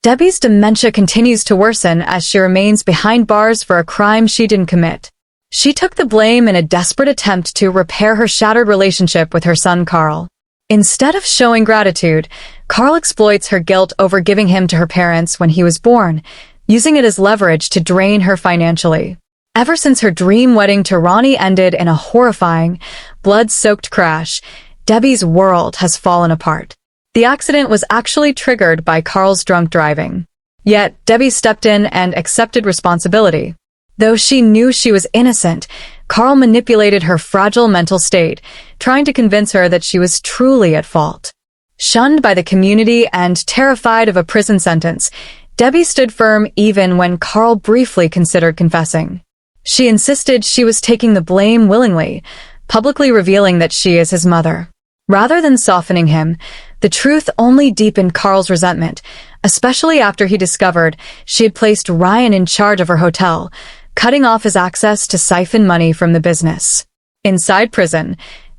Debbie's dementia continues to worsen as she remains behind bars for a crime she didn't commit. She took the blame in a desperate attempt to repair her shattered relationship with her son Carl. Instead of showing gratitude, Carl exploits her guilt over giving him to her parents when he was born, using it as leverage to drain her financially. Ever since her dream wedding to Ronnie ended in a horrifying, blood-soaked crash, Debbie's world has fallen apart. The accident was actually triggered by Carl's drunk driving. Yet, Debbie stepped in and accepted responsibility. Though she knew she was innocent, Carl manipulated her fragile mental state, trying to convince her that she was truly at fault. Shunned by the community and terrified of a prison sentence, Debbie stood firm even when Carl briefly considered confessing. She insisted she was taking the blame willingly, publicly revealing that she is his mother. Rather than softening him, the truth only deepened Carl's resentment, especially after he discovered she had placed Ryan in charge of her hotel, cutting off his access to siphon money from the business. Inside prison,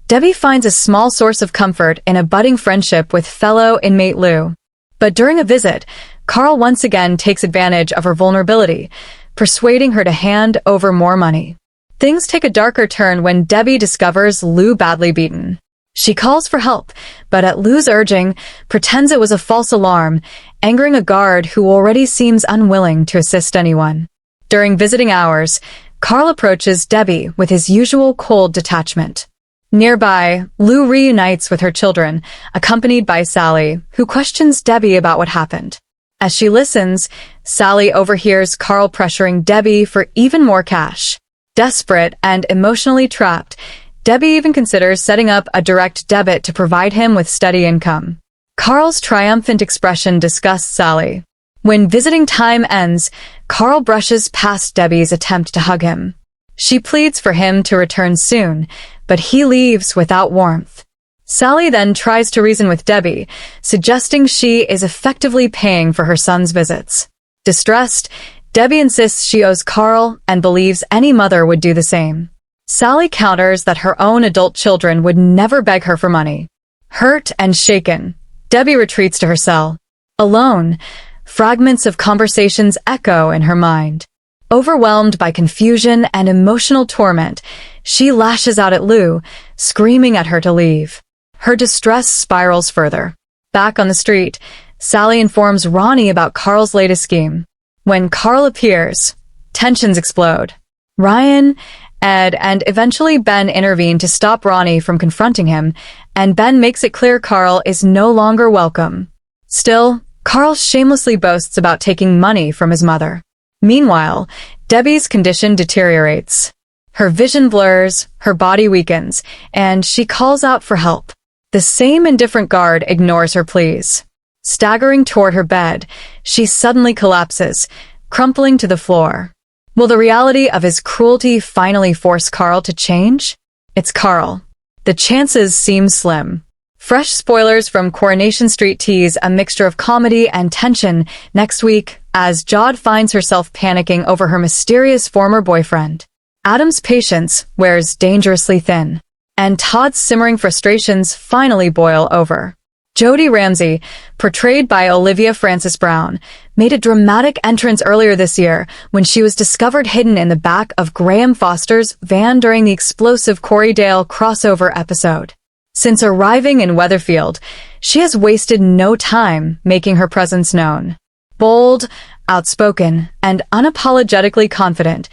Debbie finds a small source of comfort in a budding friendship with fellow inmate Lou. But during a visit, Carl once again takes advantage of her vulnerability, persuading her to hand over more money. Things take a darker turn when Debbie discovers Lou badly beaten. She calls for help, but at Lou's urging, pretends it was a false alarm, angering a guard who already seems unwilling to assist anyone. During visiting hours, Carl approaches Debbie with his usual cold detachment. Nearby, Lou reunites with her children, accompanied by Sally, who questions Debbie about what happened. As she listens, Sally overhears Carl pressuring Debbie for even more cash. Desperate and emotionally trapped, Debbie even considers setting up a direct debit to provide him with steady income. Carl's triumphant expression disgusts Sally. When visiting time ends, Carl brushes past Debbie's attempt to hug him. She pleads for him to return soon, but he leaves without warmth. Sally then tries to reason with Debbie, suggesting she is effectively paying for her son's visits. Distressed, Debbie insists she owes Carl and believes any mother would do the same. Sally counters that her own adult children would never beg her for money. Hurt and shaken, Debbie retreats to her cell. Alone, fragments of conversations echo in her mind. Overwhelmed by confusion and emotional torment, she lashes out at Lou, screaming at her to leave. Her distress spirals further. Back on the street, Sally informs Ronnie about Carl's latest scheme. When Carl appears, tensions explode. Ryan, Ed, and eventually Ben intervene to stop Ronnie from confronting him, and Ben makes it clear Carl is no longer welcome. Still, Carl shamelessly boasts about taking money from his mother. Meanwhile, Debbie's condition deteriorates. Her vision blurs, her body weakens, and she calls out for help. The same indifferent guard ignores her pleas. Staggering toward her bed, she suddenly collapses, crumpling to the floor. Will the reality of his cruelty finally force Carl to change? It's Carl. The chances seem slim. Fresh spoilers from Coronation Street tease a mixture of comedy and tension next week as Jodie finds herself panicking over her mysterious former boyfriend. Adam's patience wears dangerously thin, and Todd's simmering frustrations finally boil over. Jodie Ramsey, portrayed by Olivia Francis Brown, made a dramatic entrance earlier this year when she was discovered hidden in the back of Graham Foster's van during the explosive Corrie crossover episode. Since arriving in Weatherfield, she has wasted no time making her presence known. Bold, outspoken, and unapologetically confident,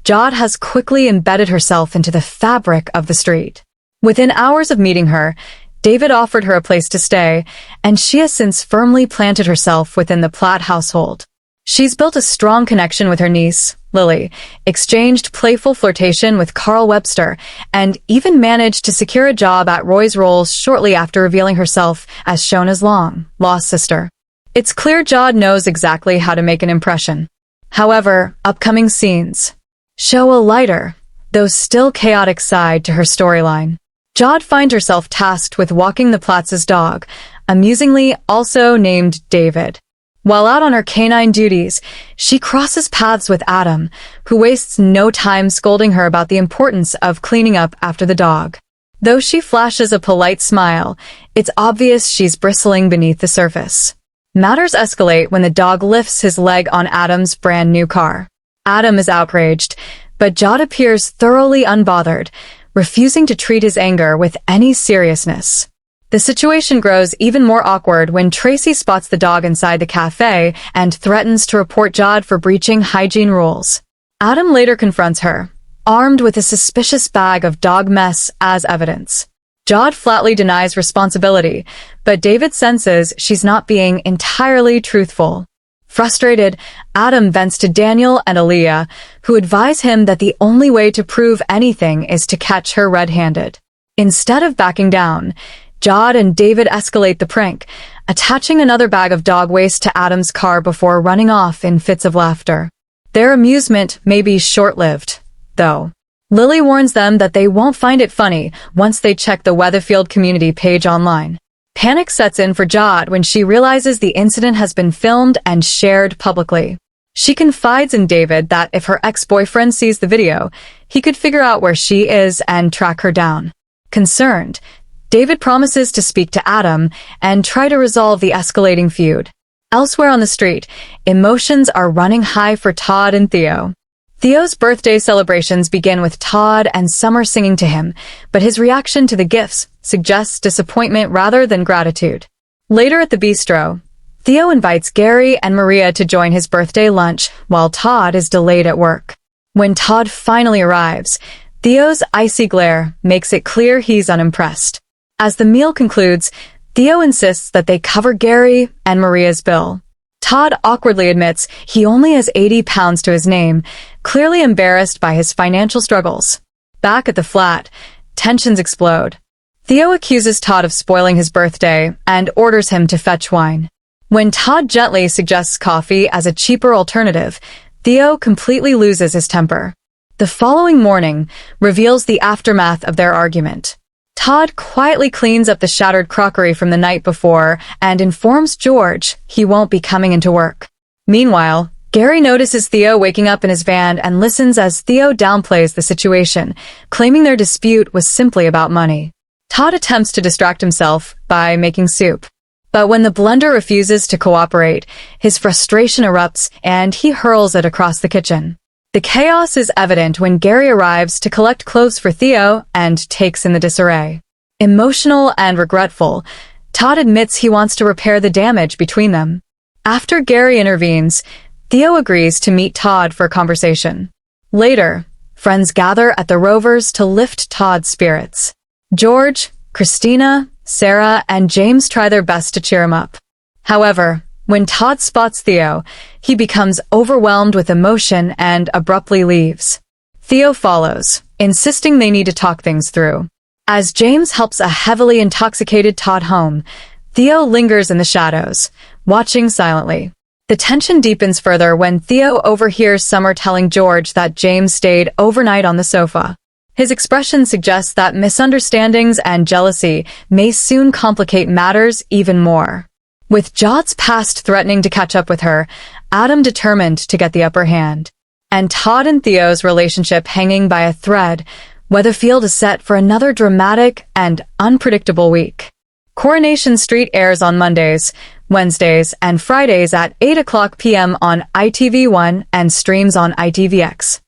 Jodie has quickly embedded herself into the fabric of the street. Within hours of meeting her, David offered her a place to stay, and she has since firmly planted herself within the Platt household. She's built a strong connection with her niece, Lily, exchanged playful flirtation with Carl Webster, and even managed to secure a job at Roy's Rolls shortly after revealing herself as Shona's long-lost sister. It's clear Jodie knows exactly how to make an impression. However, upcoming scenes show a lighter, though still chaotic side to her storyline. Jodie finds herself tasked with walking the Platts' dog, amusingly also named David. While out on her canine duties, she crosses paths with Adam, who wastes no time scolding her about the importance of cleaning up after the dog. Though she flashes a polite smile, it's obvious she's bristling beneath the surface. Matters escalate when the dog lifts his leg on Adam's brand new car. Adam is outraged, but Jod appears thoroughly unbothered, refusing to treat his anger with any seriousness. The situation grows even more awkward when Tracy spots the dog inside the cafe and threatens to report Jod for breaching hygiene rules. Adam later confronts her, armed with a suspicious bag of dog mess as evidence. Jod flatly denies responsibility, but David senses she's not being entirely truthful. Frustrated, Adam vents to Daniel and Aaliyah, who advise him that the only way to prove anything is to catch her red-handed. Instead of backing down, Jod and David escalate the prank, attaching another bag of dog waste to Adam's car before running off in fits of laughter. Their amusement may be short-lived, though. Lily warns them that they won't find it funny once they check the Weatherfield community page online. Panic sets in for Jod when she realizes the incident has been filmed and shared publicly. She confides in David that if her ex-boyfriend sees the video, he could figure out where she is and track her down. Concerned, David promises to speak to Adam and try to resolve the escalating feud. Elsewhere on the street, emotions are running high for Todd and Theo. Theo's birthday celebrations begin with Todd and Summer singing to him, but his reaction to the gifts suggests disappointment rather than gratitude. Later at the bistro, Theo invites Gary and Maria to join his birthday lunch while Todd is delayed at work. When Todd finally arrives, Theo's icy glare makes it clear he's unimpressed. As the meal concludes, Theo insists that they cover Gary and Maria's bill. Todd awkwardly admits he only has 80 pounds to his name, clearly embarrassed by his financial struggles. Back at the flat, tensions explode. Theo accuses Todd of spoiling his birthday and orders him to fetch wine. When Todd gently suggests coffee as a cheaper alternative, Theo completely loses his temper. The following morning reveals the aftermath of their argument. Todd quietly cleans up the shattered crockery from the night before and informs George he won't be coming into work. Meanwhile, Gary notices Theo waking up in his van and listens as Theo downplays the situation, claiming their dispute was simply about money. Todd attempts to distract himself by making soup. But when the blender refuses to cooperate, his frustration erupts and he hurls it across the kitchen. The chaos is evident when Gary arrives to collect clothes for Theo and takes in the disarray. Emotional and regretful, Todd admits he wants to repair the damage between them. After Gary intervenes, Theo agrees to meet Todd for a conversation. Later, friends gather at the Rovers to lift Todd's spirits. George, Christina, Sarah, and James try their best to cheer him up. However, when Todd spots Theo, he becomes overwhelmed with emotion and abruptly leaves. Theo follows, insisting they need to talk things through. As James helps a heavily intoxicated Todd home, Theo lingers in the shadows, watching silently. The tension deepens further when Theo overhears Summer telling George that James stayed overnight on the sofa. His expression suggests that misunderstandings and jealousy may soon complicate matters even more. With Jod's past threatening to catch up with her, Adam determined to get the upper hand. And Todd and Theo's relationship hanging by a thread, Weatherfield is set for another dramatic and unpredictable week. Coronation Street airs on Mondays, Wednesdays, and Fridays at 8 o'clock p.m. on ITV1 and streams on ITVX.